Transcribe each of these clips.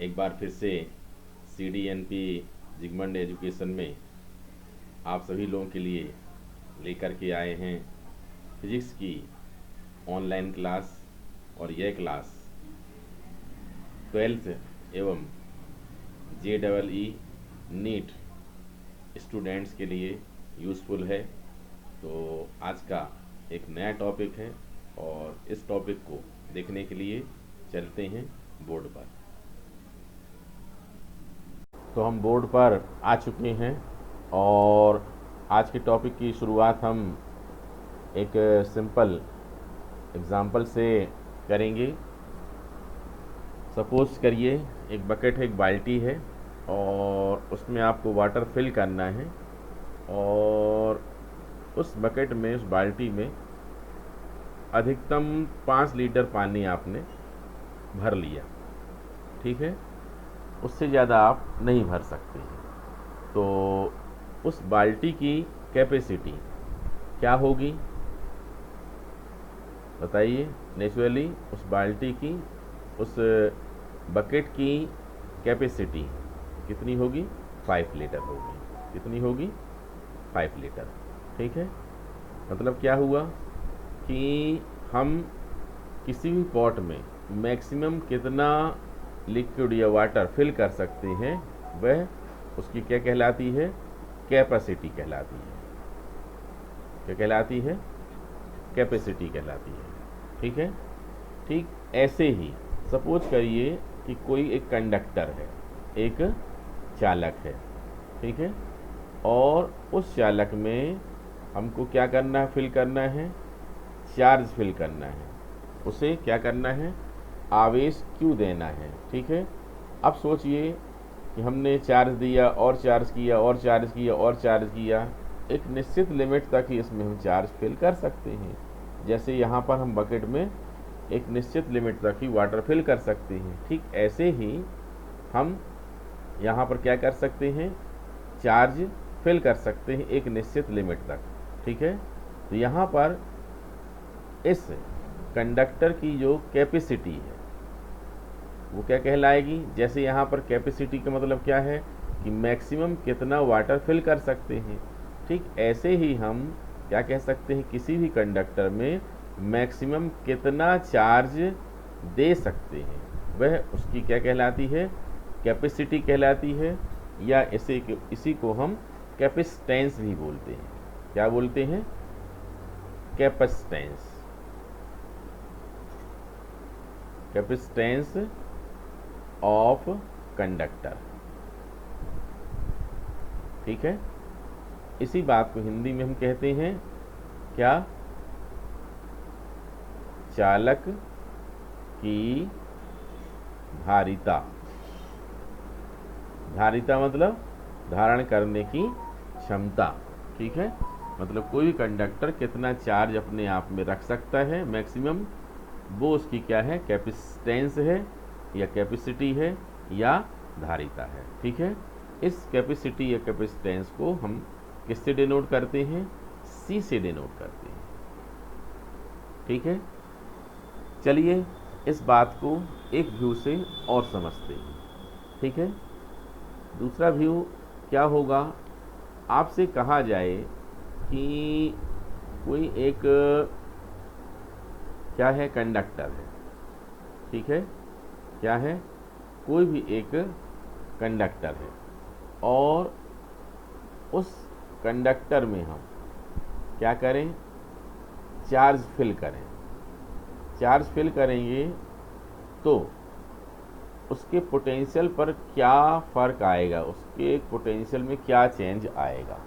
एक बार फिर से CDNP जिगमंड एजुकेशन में आप सभी लोगों के लिए लेकर के आए हैं फिजिक्स की ऑनलाइन क्लास। और यह क्लास 12th एवं JEE नीट स्टूडेंट्स के लिए यूज़फुल है। तो आज का एक नया टॉपिक है और इस टॉपिक को देखने के लिए चलते हैं बोर्ड पर। तो हम बोर्ड पर आ चुके हैं और आज के टॉपिक की शुरुआत हम एक सिंपल एग्जाम्पल से करेंगे। सपोज करिए एक बकेट है, एक बाल्टी है और उसमें आपको वाटर फिल करना है और उस बकेट में, उस बाल्टी में अधिकतम 5 लीटर पानी आपने भर लिया। ठीक है, उससे ज़्यादा आप नहीं भर सकते हैं। तो उस बाल्टी की कैपेसिटी क्या होगी बताइए। नेचुरली उस बाल्टी की, उस बकेट की कैपेसिटी कितनी होगी? 5 लीटर होगी। कितनी होगी? 5 लीटर। ठीक है, मतलब क्या हुआ कि हम किसी भी पॉट में मैक्सिमम कितना लिक्विड या वाटर फिल कर सकते हैं, वह उसकी क्या कहलाती है? कैपेसिटी कहलाती है। क्या कहलाती है? कैपेसिटी कहलाती है। ठीक है, ठीक ऐसे ही सपोज करिए कि कोई एक कंडक्टर है, एक चालक है। ठीक है, और उस चालक में हमको क्या करना है? फिल करना है, चार्ज फिल करना है। उसे क्या करना है? आवेश क्यों देना है। ठीक है, अब सोचिए कि हमने चार्ज दिया और चार्ज किया और चार्ज किया और चार्ज किया, एक निश्चित लिमिट तक ही इसमें हम चार्ज फिल कर सकते हैं। जैसे यहाँ पर हम बकेट में एक निश्चित लिमिट तक ही वाटर फिल कर सकते हैं, ठीक ऐसे ही हम यहाँ पर क्या कर सकते हैं? चार्ज फिल कर सकते हैं एक निश्चित लिमिट तक। ठीक है, तो यहाँ पर इस कंडक्टर की जो कैपेसिटी है वो क्या कहलाएगी? जैसे यहाँ पर कैपेसिटी का मतलब क्या है कि मैक्सिमम कितना वाटर फिल कर सकते हैं, ठीक ऐसे ही हम क्या कह सकते हैं? किसी भी कंडक्टर में मैक्सिमम कितना चार्ज दे सकते हैं, वह उसकी क्या कहलाती है? कैपेसिटी कहलाती है। या इसी को हम कैपेसिटेंस भी बोलते हैं। क्या बोलते हैं? कैपेसिटेंस। Capacitance of conductor. ठीक है, इसी बात को हिंदी में हम कहते हैं क्या? चालक की धारिता। धारिता मतलब धारण करने की क्षमता। ठीक है, मतलब कोई भी कंडक्टर कितना चार्ज अपने आप में रख सकता है मैक्सिमम, वो उसकी क्या है? कैपेसिटेंस है या कैपेसिटी है या धारिता है। ठीक है, इस कैपेसिटी या कैपेसिटेंस को हम किससे डिनोट करते हैं? C से डिनोट करते हैं। ठीक है, चलिए इस बात को एक व्यू से और समझते हैं। ठीक है, दूसरा व्यू क्या होगा? आपसे कहा जाए कि कोई एक क्या है? कंडक्टर है। ठीक है, क्या है? कोई भी एक कंडक्टर है और उस कंडक्टर में हम क्या करें? चार्ज फिल करें। चार्ज फिल करेंगे तो उसके पोटेंशियल पर क्या फ़र्क आएगा? उसके पोटेंशियल में क्या चेंज आएगा?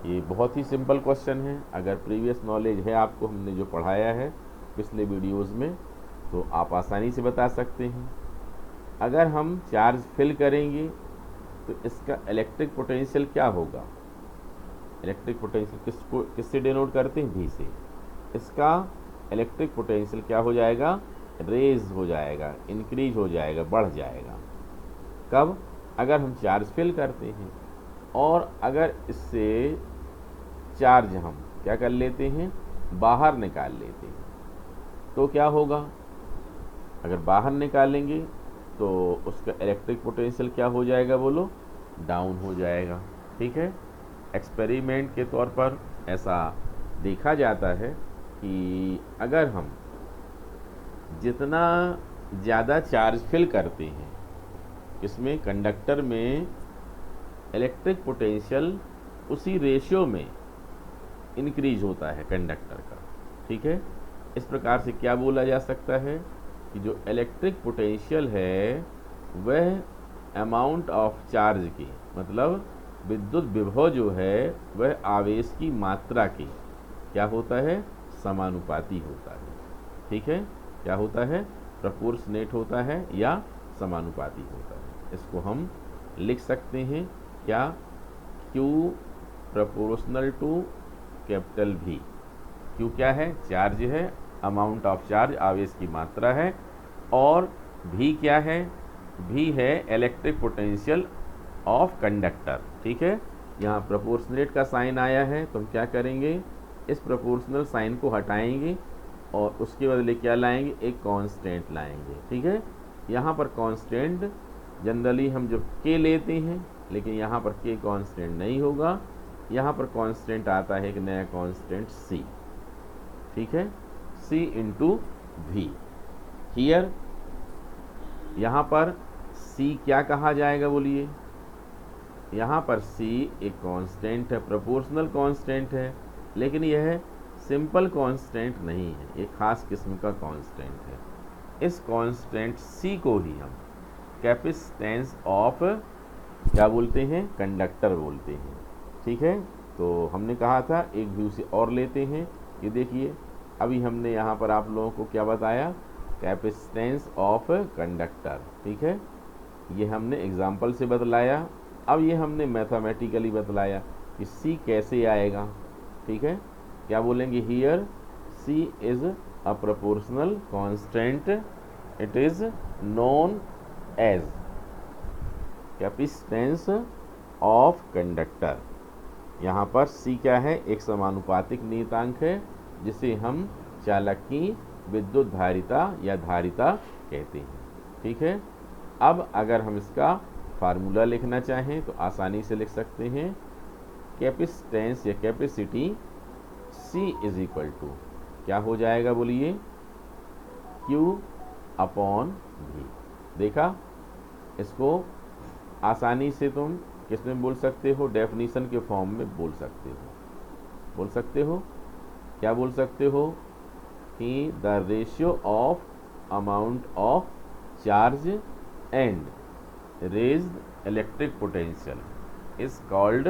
ये बहुत ही सिंपल क्वेश्चन है। अगर प्रीवियस नॉलेज है आपको, हमने जो पढ़ाया है पिछले वीडियोस में, तो आप आसानी से बता सकते हैं। अगर हम चार्ज फिल करेंगे तो इसका इलेक्ट्रिक पोटेंशियल क्या होगा? इलेक्ट्रिक पोटेंशियल किससे डिनोट करते हैं? V से। इसका इलेक्ट्रिक पोटेंशियल क्या हो जाएगा? रेज हो जाएगा, इंक्रीज हो जाएगा, बढ़ जाएगा। कब? अगर हम चार्ज फिल करते हैं। और अगर इससे चार्ज हम क्या कर लेते हैं? बाहर निकाल लेते हैं, तो क्या होगा? अगर बाहर निकालेंगे तो उसका इलेक्ट्रिक पोटेंशियल क्या हो जाएगा बोलो, डाउन हो जाएगा। ठीक है, एक्सपेरिमेंट के तौर पर ऐसा देखा जाता है कि अगर हम जितना ज़्यादा चार्ज फिल करते हैं, इसमें कंडक्टर में इलेक्ट्रिक पोटेंशियल उसी रेशियो में इंक्रीज होता है कंडक्टर का। ठीक है, इस प्रकार से क्या बोला जा सकता है कि जो इलेक्ट्रिक पोटेंशियल है वह अमाउंट ऑफ चार्ज की, मतलब विद्युत विभव जो है वह आवेश की मात्रा की क्या होता है, समानुपाती होता है। ठीक है, क्या होता है, प्रोपोर्शनेट होता है या समानुपाती होता है। इसको हम लिख सकते हैं क्या, Q proportional to capital V। Q क्या है, चार्ज है, अमाउंट ऑफ चार्ज आवेश की मात्रा है, और V क्या है, V है इलेक्ट्रिक पोटेंशियल ऑफ कंडक्टर। ठीक है, यहाँ प्रोपोर्शनेट का साइन आया है तो हम क्या करेंगे, इस प्रोपोर्शनल साइन को हटाएंगे और उसके बदले क्या लाएंगे, एक कांस्टेंट लाएंगे। ठीक है, यहाँ पर कांस्टेंट जनरली हम जब K लेते हैं, लेकिन यहाँ पर K कांस्टेंट नहीं होगा, यहाँ पर कांस्टेंट आता है एक नया कांस्टेंट C। ठीक है, C इंटू V। हियर यहाँ पर C क्या कहा जाएगा बोलिए, यहाँ पर C एक कांस्टेंट है, प्रोपोर्शनल कांस्टेंट है, लेकिन यह सिंपल कांस्टेंट नहीं है, एक खास किस्म का कांस्टेंट है। इस कांस्टेंट C को ही हम कैपेसिटेंस ऑफ क्या बोलते हैं, कंडक्टर बोलते हैं। ठीक है, तो हमने कहा था एक व्यू से और लेते हैं। ये देखिए, अभी हमने यहाँ पर आप लोगों को क्या बताया, कैपेसिटेंस ऑफ कंडक्टर। ठीक है, ये हमने एग्जाम्पल से बतलाया। अब ये हमने मैथमेटिकली बतलाया कि C कैसे आएगा। ठीक है, क्या बोलेंगे, here C is a proportional constant, it is known as capacitance of conductor. यहाँ पर C क्या है, एक समानुपातिक नियतांक है जिसे हम चालक की विद्युत धारिता या धारिता कहते हैं। ठीक है, अब अगर हम इसका फार्मूला लिखना चाहें तो आसानी से लिख सकते हैं, कैपेसिटेंस या capacity C is equal to क्या हो जाएगा बोलिए, Q अपॉन V। देखा, इसको आसानी से तुम किस में बोल सकते हो, डेफिनीशन के फॉर्म में बोल सकते हो। बोल सकते हो, क्या बोल सकते हो कि the ratio of amount of charge and raised electric potential is called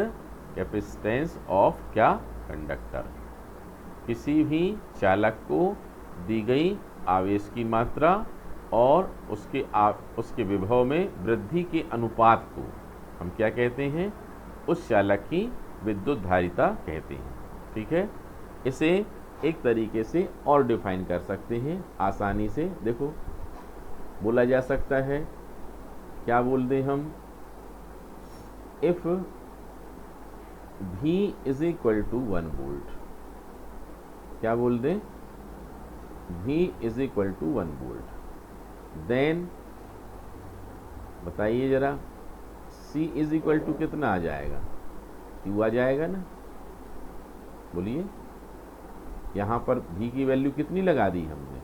capacitance of क्या, कंडक्टर। किसी भी चालक को दी गई आवेश की मात्रा और उसके विभव में वृद्धि के अनुपात को हम क्या कहते हैं, उस चालक की विद्युत धारिता कहते हैं। ठीक है, इसे एक तरीके से और डिफाइन कर सकते हैं आसानी से। देखो, बोला जा सकता है, क्या बोल दें हम, if V is equal to 1 volt. क्या बोल दें, V is equal to 1 volt, then बताइए जरा, C इज इक्वल टू कितना आ जाएगा, Q आ जाएगा ना। बोलिए, यहाँ पर V की वैल्यू कितनी लगा दी हमने,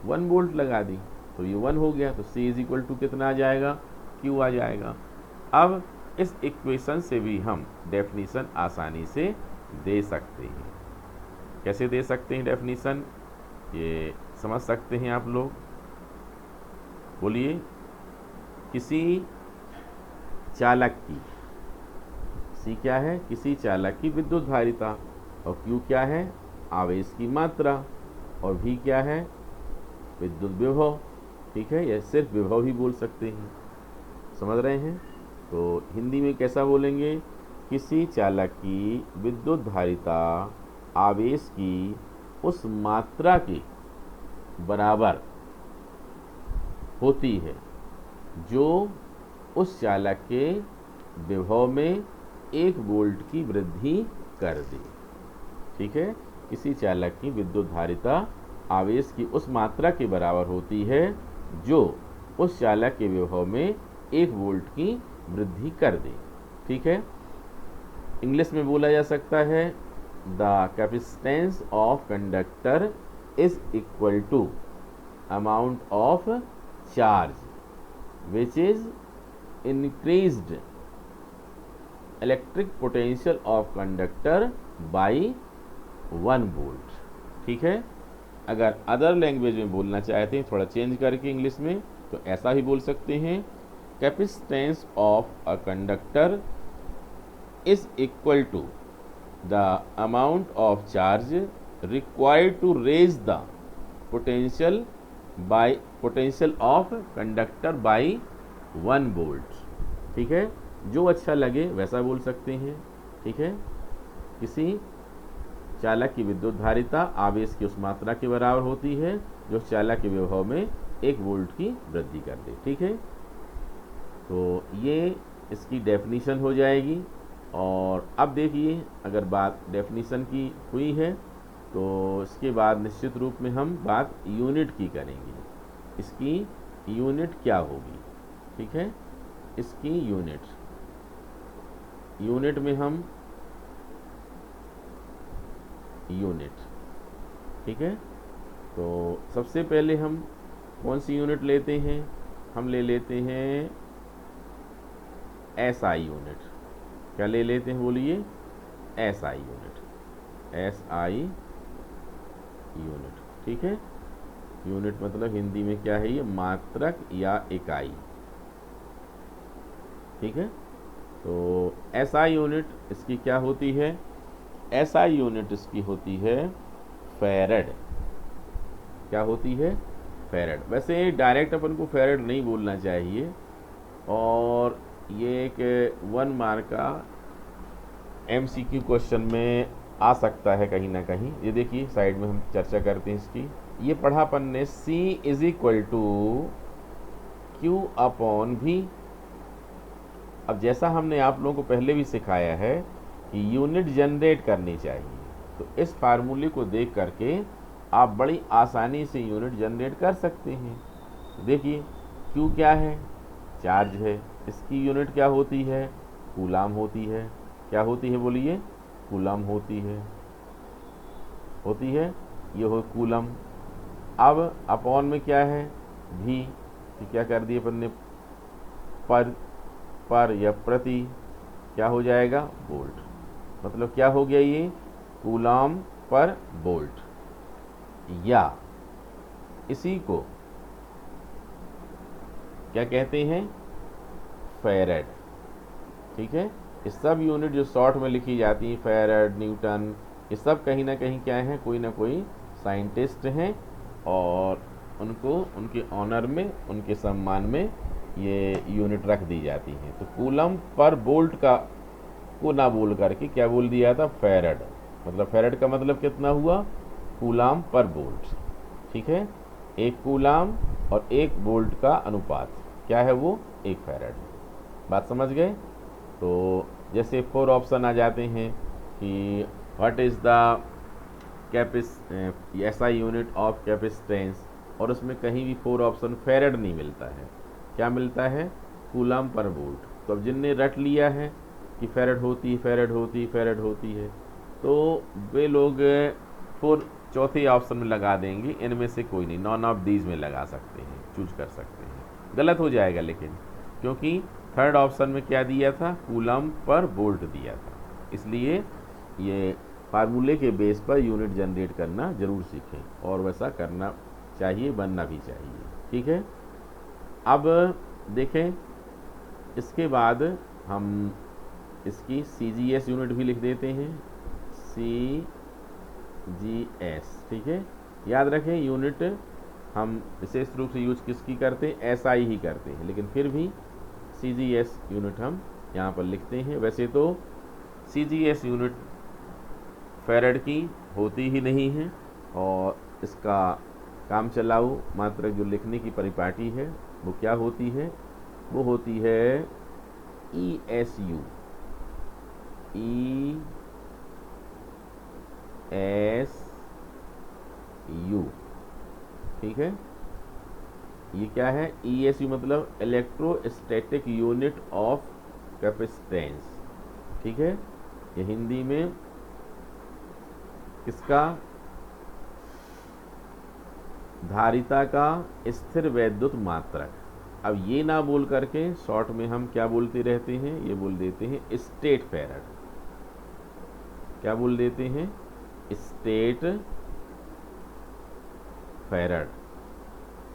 1 वोल्ट लगा दी, तो ये 1 हो गया, तो C इज इक्वल टू कितना आ जाएगा, Q आ जाएगा। अब इस इक्वेशन से भी हम डेफिनीशन आसानी से दे सकते हैं। कैसे दे सकते हैं डेफिनीशन, ये समझ सकते हैं आप लोग। बोलिए, किसी चालक की, C क्या है, किसी चालक की विद्युत धारिता, और Q क्या है, आवेश की मात्रा, और V क्या है, विद्युत विभव। ठीक है, यह सिर्फ विभव ही बोल सकते हैं, समझ रहे हैं। तो हिंदी में कैसा बोलेंगे, किसी चालक की विद्युत धारिता आवेश की उस मात्रा के बराबर होती है जो उस चालक के विभव में 1 वोल्ट की वृद्धि कर दे। ठीक है, किसी चालक की विद्युत धारिता आवेश की उस मात्रा के बराबर होती है जो उस चालक के विभव में 1 वोल्ट की वृद्धि कर दे। ठीक है, इंग्लिश में बोला जा सकता है the capacitance of conductor is equal to amount of charge which is increased electric potential of conductor by 1 volt. ठीक है, अगर अदर लैंग्वेज में बोलना चाहते हैं थोड़ा चेंज करके इंग्लिश में, तो ऐसा ही बोल सकते हैं capacitance of a conductor is equal to the amount of charge required to raise the potential of conductor by 1 volt. ठीक है, जो अच्छा लगे वैसा बोल सकते हैं। ठीक है, किसी चालक की विद्युत धारिता आवेश की उस मात्रा के बराबर होती है जो चालक के विभव में 1 वोल्ट की वृद्धि कर दे। ठीक है, तो ये इसकी डेफिनीशन हो जाएगी। और अब देखिए, अगर बात डेफिनीशन की हुई है तो इसके बाद निश्चित रूप में हम बात यूनिट की करेंगे। इसकी यूनिट क्या होगी? ठीक है, इसकी यूनिट में हम ठीक है, तो सबसे पहले हम कौन सी यूनिट लेते हैं? हम ले लेते हैं एसआई यूनिट। क्या ले लेते हैं बोलिए? SI unit. ठीक है, यूनिट मतलब हिंदी में क्या है? ये मात्रक या इकाई। ठीक है, तो एसआई यूनिट इसकी क्या होती है? एसआई यूनिट इसकी होती है फैरड। क्या होती है? फैरड। वैसे डायरेक्ट अपन को फैरड नहीं बोलना चाहिए, और ये एक 1 मार्क का एमसीक्यू क्वेश्चन में आ सकता है कहीं ना कहीं। ये देखिए साइड में हम चर्चा करते हैं इसकी। ये पढ़ा अपन ने C is equal to Q upon V। अब जैसा हमने आप लोगों को पहले भी सिखाया है कि यूनिट जनरेट करनी चाहिए, तो इस फार्मूले को देख करके आप बड़ी आसानी से यूनिट जनरेट कर सकते हैं। देखिए Q क्या है? चार्ज है। इसकी यूनिट क्या होती है? कूलाम होती है। क्या होती है बोलिए? कूलाम होती है। ये हो कूलम। अब अपॉन में क्या है? भी। क्या कर दिए अपन ने? पर या प्रति। क्या हो जाएगा? वोल्ट। मतलब क्या हो गया ये? कूलाम पर वोल्ट। या इसी को क्या कहते हैं? फैरड। ठीक है, ये सब यूनिट जो शॉर्ट में लिखी जाती हैं, फैरड, न्यूटन, ये सब कहीं ना कहीं क्या है? कोई ना कोई साइंटिस्ट हैं, और उनको उनके ऑनर में, उनके सम्मान में ये यूनिट रख दी जाती है। तो कूलम पर वोल्ट का को ना बोल करके क्या बोल दिया था? फैरड। मतलब फैरड का मतलब कितना हुआ? कूलाम पर वोल्ट। ठीक है, 1 कूलाम और 1 वोल्ट का अनुपात क्या है? वो 1 फैरड। बात समझ गए? तो जैसे 4 ऑप्शन आ जाते हैं कि what is the SI unit of capacitance, और उसमें कहीं भी 4 ऑप्शन फैरड नहीं मिलता है। क्या मिलता है? Coulomb per volt. तो अब जिनने रट लिया है कि फैरड होती है, तो वे लोग 4 चौथे ऑप्शन में लगा देंगे। इनमें से कोई नहीं, नॉन ऑफ दीज में लगा सकते हैं, चूज कर सकते हैं। गलत हो जाएगा लेकिन, क्योंकि 3rd ऑप्शन में क्या दिया था? कूलम पर वोल्ट दिया था। इसलिए ये फार्मूले के बेस पर यूनिट जनरेट करना जरूर सीखें, और वैसा करना चाहिए, बनना भी चाहिए। ठीक है, अब देखें इसके बाद हम इसकी CGS यूनिट भी लिख देते हैं। CGS। ठीक है, याद रखें यूनिट हम विशेष रूप से यूज किसकी करते हैं? SI ही करते हैं, लेकिन फिर भी CGS यूनिट हम यहाँ पर लिखते हैं। वैसे तो CGS यूनिट फैरड की होती ही नहीं है, और इसका काम चलाऊ मात्रक जो लिखने की परिपाटी है वो क्या होती है? वो होती है ESU। ठीक है, ये क्या है, ESU मतलब इलेक्ट्रोस्टैटिक यूनिट ऑफ कैपेसिटेंस, ठीक है। ये हिंदी में किसका, धारिता का स्थिर वैद्युत मात्रक। अब ये ना बोल करके शॉर्ट में हम क्या बोलते रहते हैं, ये बोल देते हैं स्टेट फैराड। क्या बोल देते हैं, स्टेट फैराड,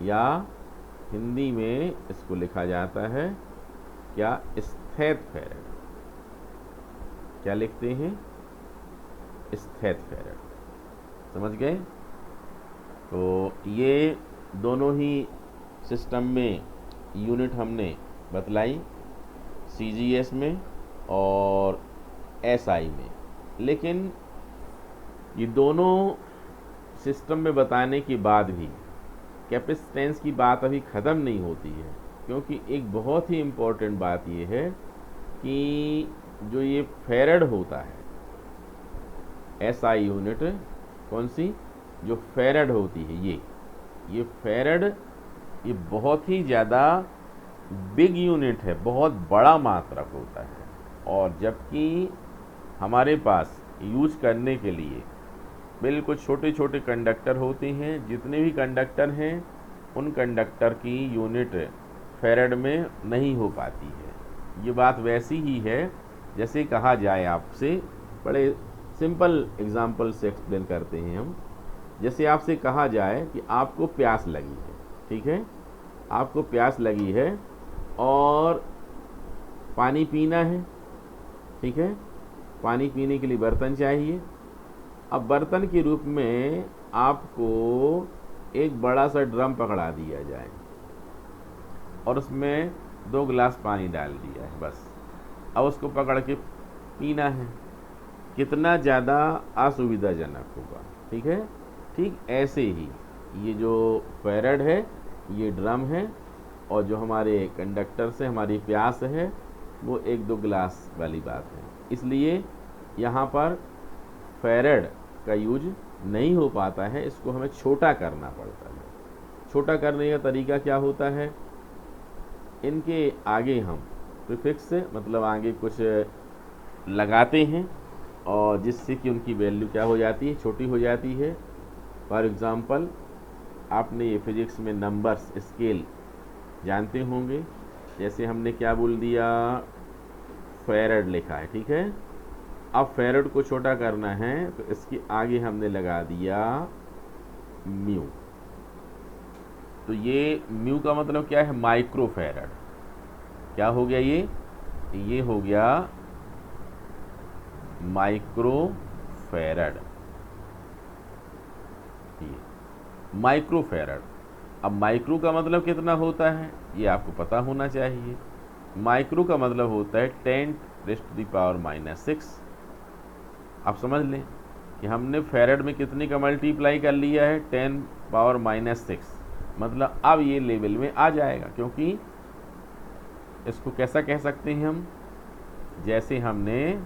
या हिंदी में इसको लिखा जाता है क्या, स्थैत फैराड। क्या लिखते हैं, स्थैत फैराड। समझ गए। तो ये दोनों ही सिस्टम में यूनिट हमने बतलाई, CGS में और SI में। लेकिन ये दोनों सिस्टम में बताने के बाद भी कैपेसिटेंस की बात अभी ख़त्म नहीं होती है, क्योंकि एक बहुत ही इम्पोर्टेंट बात ये है कि जो ये फैराड होता है, SI यूनिट कौन सी, जो फैराड होती है, ये फैराड, ये बहुत ही ज़्यादा बिग यूनिट है, बहुत बड़ा मात्रक होता है। और जबकि हमारे पास यूज करने के लिए बिल्कुल छोटे छोटे कंडक्टर होते हैं, जितने भी कंडक्टर हैं उन कंडक्टर की यूनिट फैराड में नहीं हो पाती है। ये बात वैसी ही है जैसे कहा जाए, आपसे बड़े सिंपल एग्जाम्पल से एक्सप्लेन करते हैं हम। जैसे आपसे कहा जाए कि आपको प्यास लगी है, ठीक है, आपको प्यास लगी है और पानी पीना है, ठीक है, पानी पीने के लिए बर्तन चाहिए। अब बर्तन के रूप में आपको एक बड़ा सा ड्रम पकड़ा दिया जाए और उसमें 2 गिलास पानी डाल दिया है, बस। अब उसको पकड़ के पीना है, कितना ज़्यादा असुविधाजनक होगा, ठीक है। ठीक ऐसे ही ये जो फैराड है, ये ड्रम है, और जो हमारे कंडक्टर से हमारी प्यास है वो 1-2 गिलास वाली बात है। इसलिए यहाँ पर फैराड का यूज नहीं हो पाता है, इसको हमें छोटा करना पड़ता है। छोटा करने का तरीका क्या होता है, इनके आगे हम प्रीफिक्स मतलब आगे कुछ लगाते हैं, और जिससे कि उनकी वैल्यू क्या हो जाती है, छोटी हो जाती है। फॉर एग्ज़ाम्पल, आपने ये फिजिक्स में नंबर्स स्केल जानते होंगे। जैसे हमने क्या बोल दिया, फैराड लिखा है, ठीक है। अब फैराड को छोटा करना है तो इसके आगे हमने लगा दिया म्यू। तो ये म्यू का मतलब क्या है, माइक्रो फैराड। क्या हो गया ये हो गया माइक्रो फैराड, माइक्रो फैराड। अब माइक्रो का मतलब कितना होता है ये आपको पता होना चाहिए। माइक्रो का मतलब होता है 10⁻⁻⁶। आप समझ लें कि हमने फैराड में कितने का मल्टीप्लाई कर लिया है, 10⁻⁻⁶। मतलब अब ये लेवल में आ जाएगा, क्योंकि इसको कैसा कह सकते हैं हम, जैसे हमने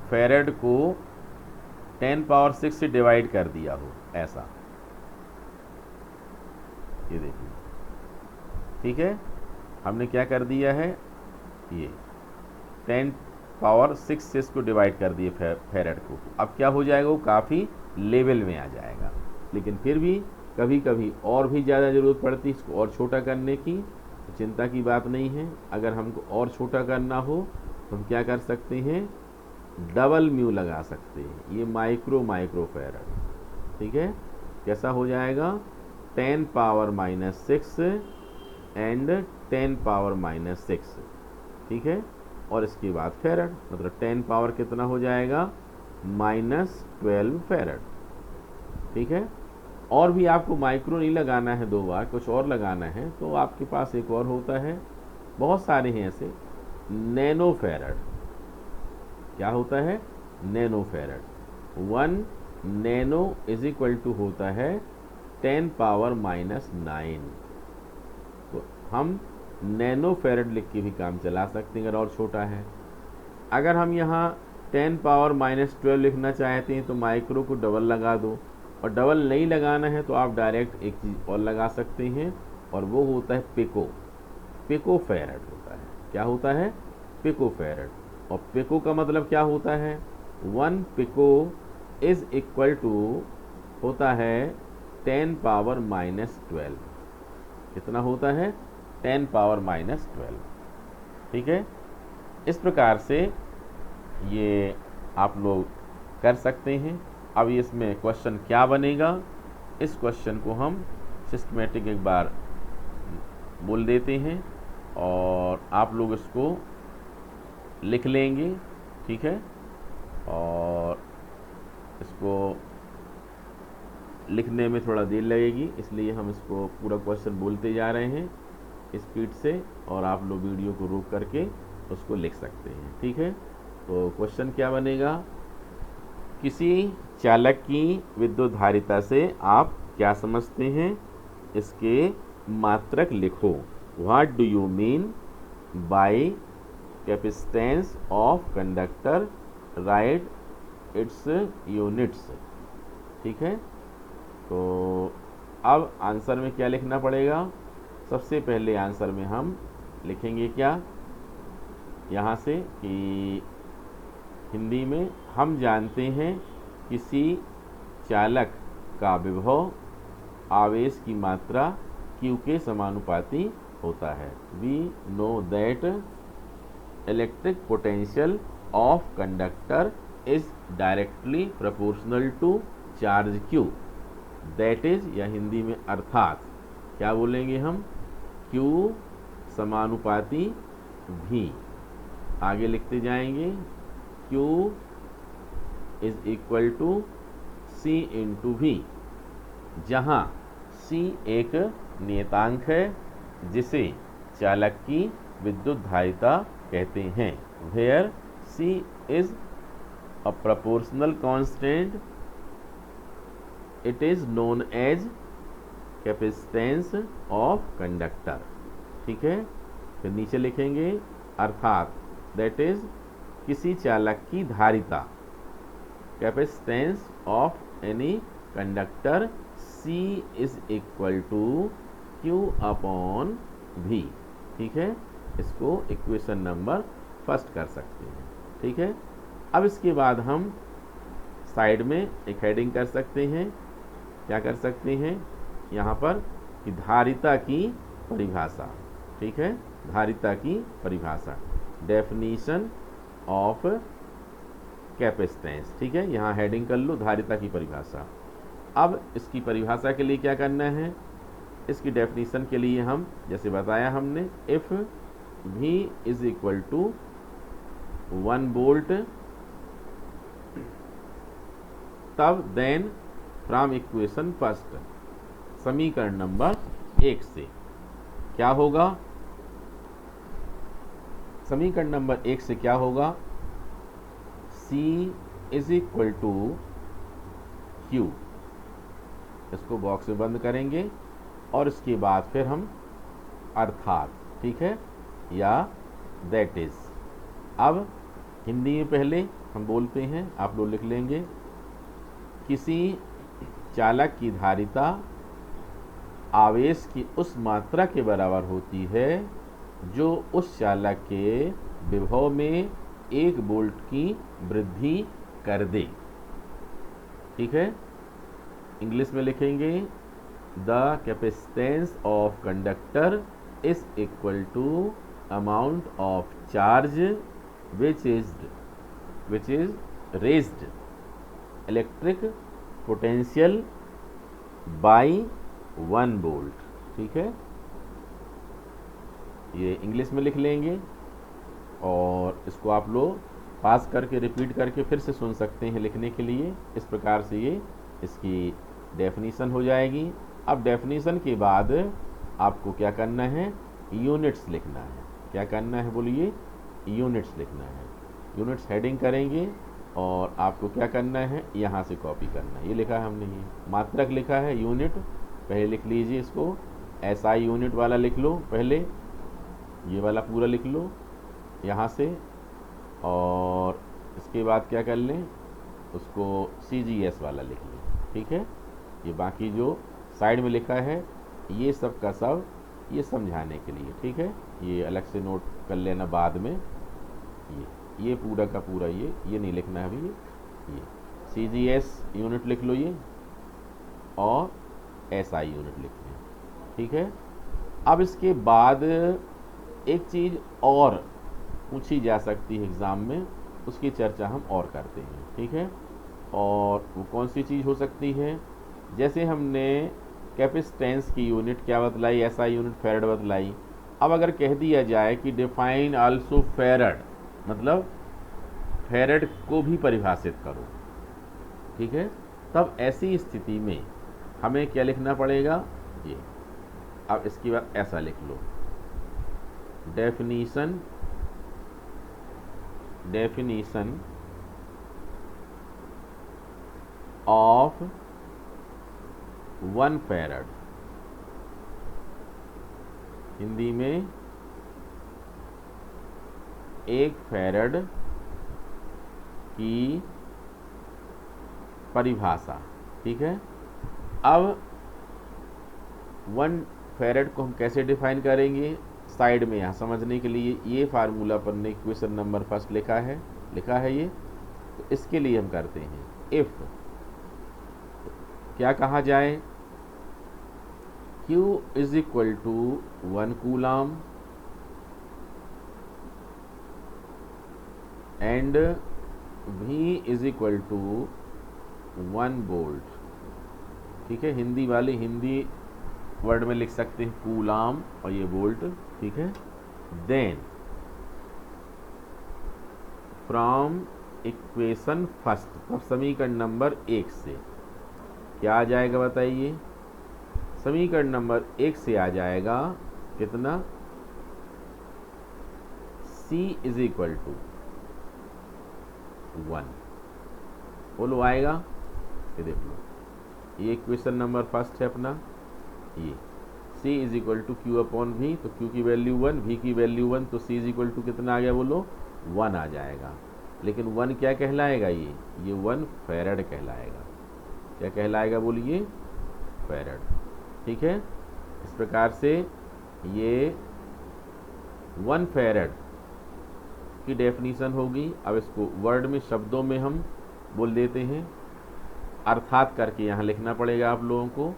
फैराड को 10⁻⁶ से डिवाइड कर दिया हो, ऐसा। ये देखिए, ठीक है, हमने क्या कर दिया है, ये 10⁻⁶ से इसको डिवाइड कर दिए फैराड को। अब क्या हो जाएगा, वो काफ़ी लेवल में आ जाएगा। लेकिन फिर भी कभी कभी और भी ज़्यादा ज़रूरत पड़ती है इसको और छोटा करने की, तो चिंता की बात नहीं है। अगर हमको और छोटा करना हो तो हम क्या कर सकते हैं, डबल म्यू लगा सकते हैं। ये माइक्रो फैराड, ठीक है। कैसा हो जाएगा, 10⁻⁻⁶ एंड 10⁻⁻⁶, ठीक है। और इसके बाद फैराड, मतलब 10 पावर कितना हो जाएगा, -12 फैराड, ठीक है। और भी आपको माइक्रो नहीं लगाना है 2 बार, कुछ और लगाना है तो आपके पास एक और होता है, बहुत सारे हैं ऐसे, नैनो फैराड। क्या होता है, nano farad. 1 nano is equal to होता है 10⁻⁹। तो हम नैनो फैराड लिख के भी काम चला सकते हैं अगर और छोटा है। अगर हम यहाँ 10⁻⁻12 लिखना चाहते हैं तो माइक्रो को डबल लगा दो, और डबल नहीं लगाना है तो आप डायरेक्ट एक चीज़ और लगा सकते हैं, और वो होता है पिको, पिकोफैरड होता है। क्या होता है? पिकोफैरड। और पिको का मतलब क्या होता है? 1 पिको इज इक्वल टू होता है 10 पावर माइनस 12। कितना होता है? 10 पावर माइनस 12। ठीक है, इस प्रकार से ये आप लोग कर सकते हैं। अब इसमें क्वेश्चन क्या बनेगा, इस क्वेश्चन को हम सिस्टमेटिक एक बार बोल देते हैं और आप लोग इसको लिख लेंगे। ठीक है, और इसको लिखने में थोड़ा देर लगेगी, इसलिए हम इसको पूरा क्वेश्चन बोलते जा रहे हैं स्पीड से, और आप लोग वीडियो को रोक करके उसको लिख सकते हैं। ठीक है, तो क्वेश्चन क्या बनेगा? किसी चालक की विद्युत धारिता से आप क्या समझते हैं? इसके मात्रक लिखो। What do you mean by capacitance of conductor, right it's units. ठीक है, तो अब आंसर में क्या लिखना पड़ेगा? सबसे पहले आंसर में हम लिखेंगे क्या, यहाँ से कि हिंदी में हम जानते हैं किसी चालक का विभव आवेश की मात्रा Q के समानुपाती होता है। We know that electric potential of conductor is directly proportional to charge Q। That is, या हिंदी में अर्थात क्या बोलेंगे हम? Q समानुपाती V। आगे लिखते जाएंगे, Q is equal to C into V, जहाँ C एक नियतांक है जिसे चालक की विद्युत धारिता कहते हैं। Where C is a proportional constant, it is known as capacitance of conductor. ठीक है, फिर नीचे लिखेंगे अर्थात, दैट इज किसी चालक की धारिता, capacitance of any conductor C is equal to Q upon V। ठीक है, इसको इक्वेशन नंबर फर्स्ट कर सकते हैं। ठीक है, अब इसके बाद हम साइड में एक हेडिंग कर सकते हैं। क्या कर सकते हैं यहाँ पर कि धारिता की परिभाषा। ठीक है, धारिता की परिभाषा, डेफिनीशन ऑफ कैपेसिटेंस। ठीक है, यहाँ हेडिंग कर लो, धारिता की परिभाषा। अब इसकी परिभाषा के लिए क्या करना है? इसकी डेफिनीशन के लिए हम जैसे बताया हमने, if V is equal to 1 volt, तब देन फ्रॉम इक्वेशन फर्स्ट, समीकरण नंबर 1 से क्या होगा? समीकरण नंबर 1 से क्या होगा? C is equal to Q, इसको बॉक्स में बंद करेंगे और इसके बाद फिर हम अर्थात, ठीक है, या दैट इज। अब हिंदी में पहले हम बोलते हैं, आप लोग लिख लेंगे, किसी चालक की धारिता आवेश की उस मात्रा के बराबर होती है जो उस चालक के विभव में 1 वोल्ट की वृद्धि कर दे। ठीक है, इंग्लिश में लिखेंगे, the capacitance of conductor is equal to amount of charge which is raised electric potential by 1 volt. ठीक है, ये इंग्लिश में लिख लेंगे और इसको आप लोग पास करके रिपीट करके फिर से सुन सकते हैं लिखने के लिए। इस प्रकार से ये इसकी डेफिनीशन हो जाएगी। अब डेफिनीशन के बाद आपको क्या करना है? यूनिट्स लिखना है। क्या करना है बोलिए? यूनिट्स लिखना है। यूनिट्स हेडिंग करेंगे और आपको क्या करना है? यहाँ से कॉपी करना है। ये लिखा है हमने, ये मात्रक लिखा है, यूनिट पहले लिख लीजिए। इसको SI यूनिट वाला लिख लो पहले, ये वाला पूरा लिख लो यहाँ से, और इसके बाद क्या कर लें, उसको CGS वाला लिख लें। ठीक है, ये बाकी जो साइड में लिखा है ये सब का सब ये समझाने के लिए, ठीक है। ये अलग से नोट कर लेना बाद में। ये पूरा का पूरा ये नहीं लिखना है अभी। ये CGS यूनिट लिख लो ये, और SI यूनिट लिख लें, ठीक है। अब इसके बाद एक चीज़ और पूछी जा सकती है एग्ज़ाम में, उसकी चर्चा हम और करते हैं, ठीक है। और वो कौन सी चीज़ हो सकती है? जैसे हमने कैपेसिटेंस की यूनिट क्या बतलाई, SI यूनिट फैरड बतलाई। अब अगर कह दिया जाए कि डिफाइन आल्सो फैरड, मतलब फैरड को भी परिभाषित करो, ठीक है। तब ऐसी स्थिति में हमें क्या लिखना पड़ेगा? ये, अब इसके बाद ऐसा लिख लो, डेफिनीशन ऑफ 1 फैरड, हिंदी में 1 फैरड की परिभाषा, ठीक है। अब 1 फैरड को हम कैसे डिफाइन करेंगे? साइड में यहाँ समझने के लिए ये फार्मूला पर ने क्वेश्चन नंबर फर्स्ट लिखा है ये, तो इसके लिए हम करते हैं इफ, क्या कहा जाए, Q is equal to 1 coulomb and V is equal to 1 volt, ठीक है। हिंदी वाले हिंदी वर्ड में लिख सकते हैं कूलाम और ये वोल्ट, ठीक है। देन फ्रॉम इक्वेशन फर्स्ट, तब समीकरण नंबर 1 से क्या आ जाएगा बताइए? समीकरण नंबर 1 से आ जाएगा कितना? C इज इक्वल टू 1, बोलो आएगा? ये देख लो, ये इक्वेशन नंबर फर्स्ट है अपना, ये C is equal to Q upon V, तो Q की वैल्यू 1, V की वैल्यू 1, तो C इज इक्वल टू कितना आ गया बोलो? 1 आ जाएगा। लेकिन 1 क्या कहलाएगा? ये 1 फैरड कहलाएगा। क्या कहलाएगा बोलिए? फैरड, ठीक है। इस प्रकार से ये 1 फैरड की डेफिनीशन होगी। अब इसको वर्ड में, शब्दों में हम बोल देते हैं, अर्थात करके यहाँ लिखना पड़ेगा आप लोगों को,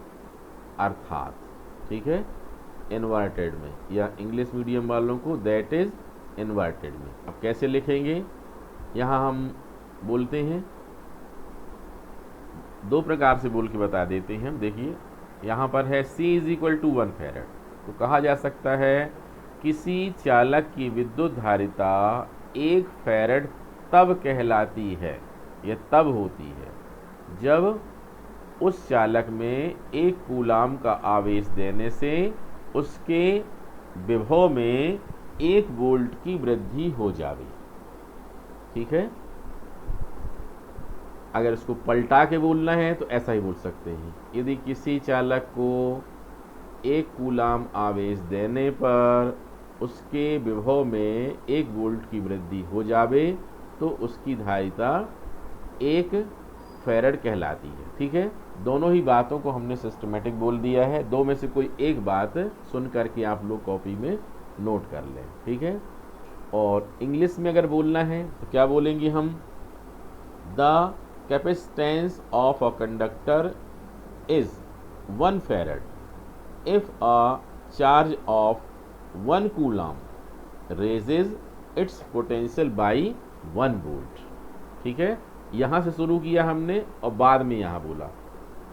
अर्थात, ठीक है, इन्वर्टेड में, या इंग्लिश मीडियम वालों को दैट इज इन्वर्टेड में। अब कैसे लिखेंगे? यहाँ हम बोलते हैं, 2 प्रकार से बोल के बता देते हैं हम। देखिए यहाँ पर है C is equal to 1 farad, तो कहा जा सकता है किसी चालक की विद्युत धारिता 1 फैरड तब कहलाती है, यह तब होती है जब उस चालक में 1 कूलाम का आवेश देने से उसके विभव में 1 वोल्ट की वृद्धि हो जावे, ठीक है। अगर इसको पलटा के बोलना है तो ऐसा ही बोल सकते हैं, यदि किसी चालक को 1 कूलाम आवेश देने पर उसके विभव में 1 वोल्ट की वृद्धि हो जावे तो उसकी धारिता 1 फैरड कहलाती है, ठीक है। दोनों ही बातों को हमने सिस्टमेटिक बोल दिया है। 2 में से कोई एक बात सुन करके आप लोग कॉपी में नोट कर लें, ठीक है। और इंग्लिश में अगर बोलना है तो क्या बोलेंगे हम? The capacitance of a conductor is 1 farad if a charge of 1 coulomb raises it's potential by 1 volt, ठीक है। यहाँ से शुरू किया हमने और बाद में यहाँ बोला।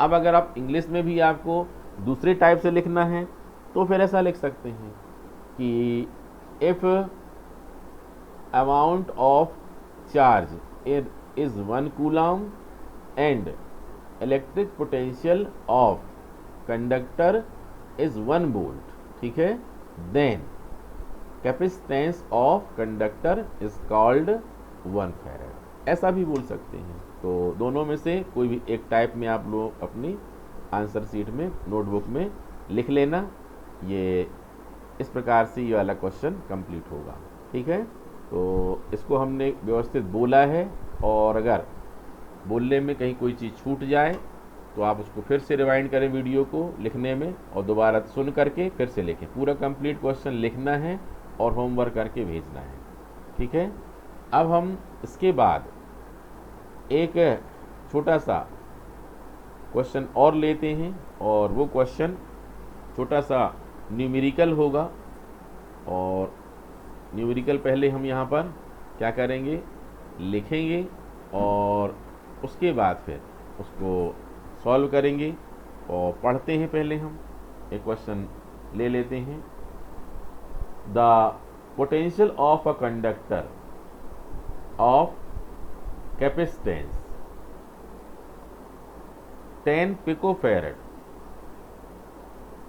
अब अगर आप इंग्लिश में भी आपको दूसरे टाइप से लिखना है तो फिर ऐसा लिख सकते हैं कि if amount of charge is 1 coulomb and electric potential of conductor is 1 volt, ठीक है, then capacitance of conductor is called 1 farad, ऐसा भी बोल सकते हैं। तो दोनों में से कोई भी एक टाइप में आप लोग अपनी आंसर शीट में, नोटबुक में लिख लेना। ये इस प्रकार से ये वाला क्वेश्चन कंप्लीट होगा, ठीक है। तो इसको हमने व्यवस्थित बोला है, और अगर बोलने में कहीं कोई चीज़ छूट जाए तो आप उसको फिर से रिवाइंड करें वीडियो को लिखने में और दोबारा सुन करके फिर से लिखें। पूरा कंप्लीट क्वेश्चन लिखना है और होमवर्क करके भेजना है, ठीक है। अब हम इसके बाद एक छोटा सा क्वेश्चन और लेते हैं और वो क्वेश्चन छोटा सा न्यूमेरिकल होगा। और न्यूमेरिकल पहले हम यहाँ पर क्या करेंगे, लिखेंगे और उसके बाद फिर उसको सॉल्व करेंगे। और पढ़ते हैं, पहले हम एक क्वेश्चन ले लेते हैं। The potential of a conductor of capacitance 10 picofarad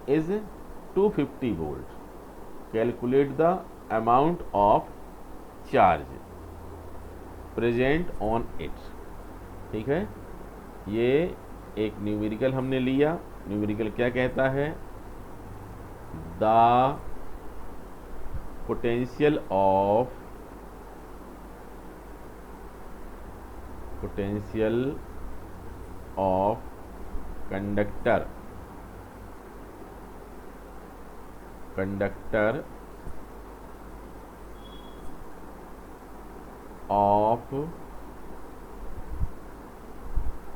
is 250 volt. Calculate the amount of charge present on it. ठीक है, ये एक न्यूमेरिकल हमने लिया। न्यूमेरिकल क्या कहता है, the potential of conductor of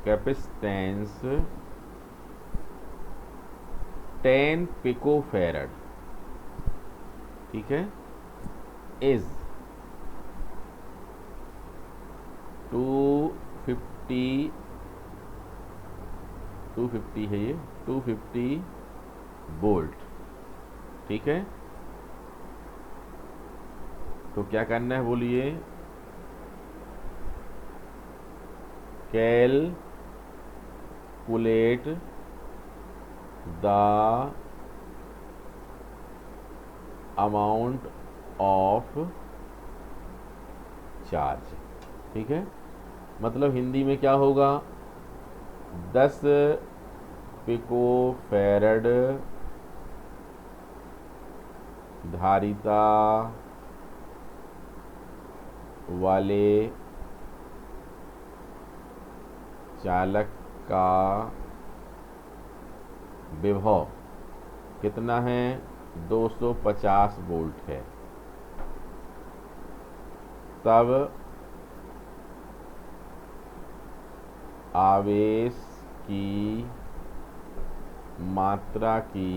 capacitance 10 picofarad, ठीक है, इज 250 है, ये 250 वोल्ट, ठीक है। तो क्या करना है बोलिए, calculate the amount of charge, ठीक है। मतलब हिंदी में क्या होगा, 10 पिकोफैरड धारिता वाले चालक का विभव कितना है, 250 वोल्ट है। तब आवेश की मात्रा की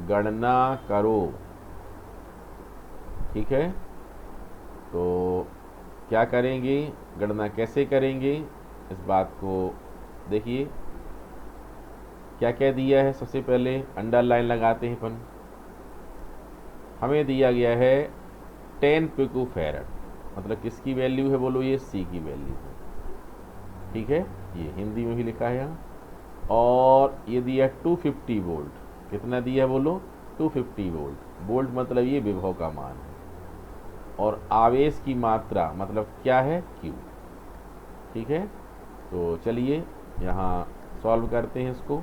गणना करो, ठीक है। तो क्या करेंगे, गणना कैसे करेंगे, इस बात को देखिए। क्या क्या दिया है, सबसे पहले अंडरलाइन लगाते हैं अपन। हमें दिया गया है 10 पिकोफैरड, मतलब किसकी वैल्यू है बोलो, ये सी की वैल्यू है, ठीक है। ये हिंदी में भी लिखा है यहाँ। और ये दिया 250 वोल्ट, कितना दिया है बोलो, 250 वोल्ट। वोल्ट मतलब ये विभव का मान है। और आवेश की मात्रा मतलब क्या है, Q, ठीक है। तो चलिए यहाँ सॉल्व करते हैं इसको।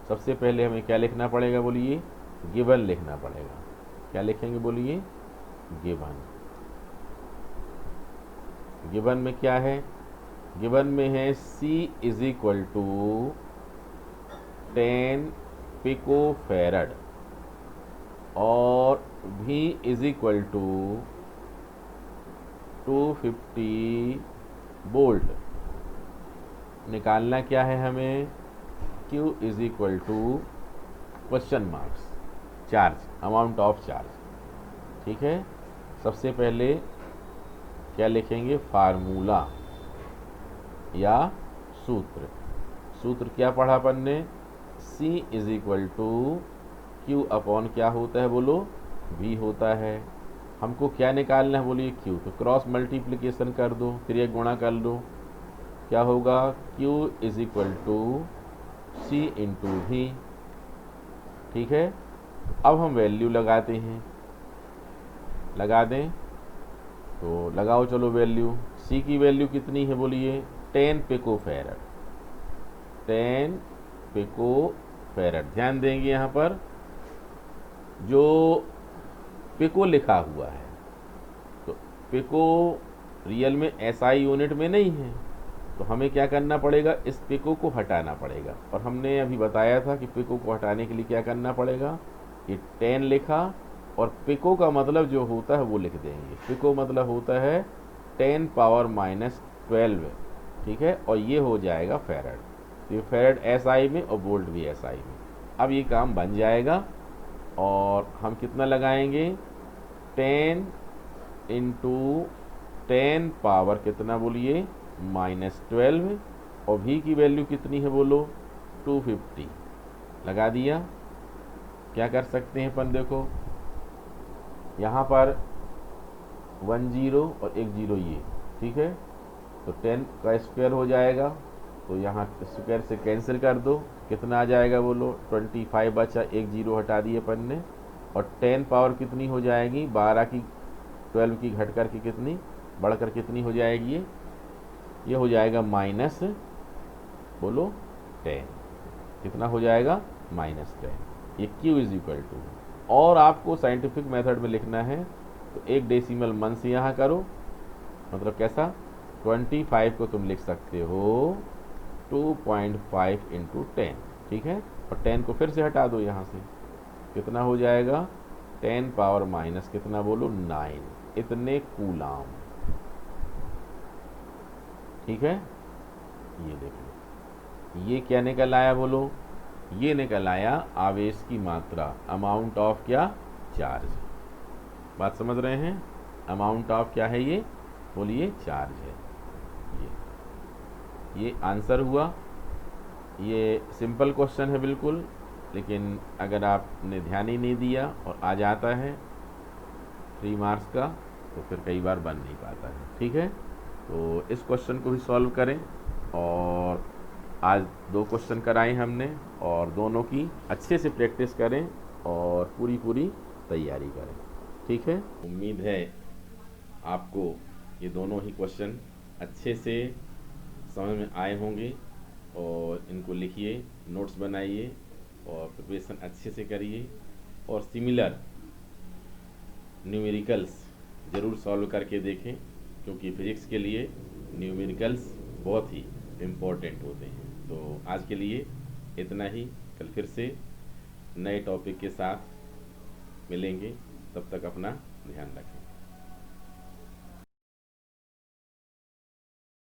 सबसे पहले हमें क्या लिखना पड़ेगा बोलिए, गिवन लिखना पड़ेगा। क्या लिखेंगे बोलिए, गिवन। गिवन में क्या है, गिवन में है C is equal to 10 picofarad और V is equal to 250 volt. निकालना क्या है हमें, Q is equal to question marks charge, amount of charge, ठीक है। सबसे पहले क्या लिखेंगे, फार्मूला या सूत्र। सूत्र क्या पढ़ा अपन ने, C is equal to Q upon क्या होता है बोलो, V होता है। हमको क्या निकालना है बोलिए, Q। तो क्रॉस मल्टीप्लिकेशन कर दो, फिर ये गुणा कर दो, क्या होगा, Q is equal to C into V, ठीक है। अब हम वैल्यू लगाते हैं, लगा दें तो लगाओ, चलो वैल्यू। C की वैल्यू कितनी है बोलिए, 10 पिकोफैरड, 10 पिकोफैरड। ध्यान देंगे यहाँ पर जो पिको लिखा हुआ है, तो पिको रियल में SI यूनिट में नहीं है, तो हमें क्या करना पड़ेगा, इस पिको को हटाना पड़ेगा। और हमने अभी बताया था कि पिको को हटाने के लिए क्या करना पड़ेगा, ये 10 लिखा और पिको का मतलब जो होता है वो लिख देंगे। पिको मतलब होता है 10 पावर माइनस 12, ठीक है, और ये हो जाएगा फेरेड। तो ये फेरेड एसआई में और वोल्ट भी एसआई में। अब ये काम बन जाएगा और हम कितना लगाएंगे, 10 इंटू 10 पावर कितना बोलिए -12, और भी की वैल्यू कितनी है बोलो 250 लगा दिया। क्या कर सकते हैं अपन, देखो यहाँ पर 1 0 और 1 0 ये, ठीक है, तो 10 का स्क्वायर हो जाएगा, तो यहाँ स्क्वायर से कैंसिल कर दो, कितना आ जाएगा बोलो 25 बचा, 1 0 हटा दिए अपन ने, और 10 पावर कितनी हो जाएगी 12 की 12 की घट कर के कितनी बढ़कर कितनी हो जाएगी, ये हो जाएगा माइनस बोलो 10, कितना हो जाएगा -10। ये Q इज इक्वल टू, और आपको साइंटिफिक मेथड में लिखना है तो एक डेसिमल मन से यहाँ करो, मतलब कैसा 25 को तुम लिख सकते हो 2.5 इंटू 10, ठीक है, और 10 को फिर से हटा दो यहाँ से, कितना हो जाएगा 10 पावर माइनस कितना बोलो 9, इतने कूलाम, ठीक है। ये देख लो, ये क्या निकल आया बोलो, ये निकल आया आवेश की मात्रा, अमाउंट ऑफ क्या, चार्ज। बात समझ रहे हैं, अमाउंट ऑफ क्या है ये बोलिए, चार्ज है। ये आंसर हुआ। ये सिंपल क्वेश्चन है बिल्कुल, लेकिन अगर आपने ध्यान ही नहीं दिया और आ जाता है 3 मार्क्स का तो फिर कई बार बन नहीं पाता है, ठीक है। तो इस क्वेश्चन को भी सॉल्व करें, और आज 2 क्वेश्चन कराए हमने, और दोनों की अच्छे से प्रैक्टिस करें और पूरी तैयारी करें, ठीक है। उम्मीद है आपको ये दोनों ही क्वेश्चन अच्छे से समझ में आए होंगे, और इनको लिखिए, नोट्स बनाइए और प्रिपरेशन अच्छे से करिए, और सिमिलर न्यूमेरिकल्स ज़रूर सॉल्व करके देखें, क्योंकि फिजिक्स के लिए न्यूमेरिकल्स बहुत ही इम्पोर्टेंट होते हैं। तो आज के लिए इतना ही, कल फिर से नए टॉपिक के साथ मिलेंगे, तब तक अपना ध्यान रखें।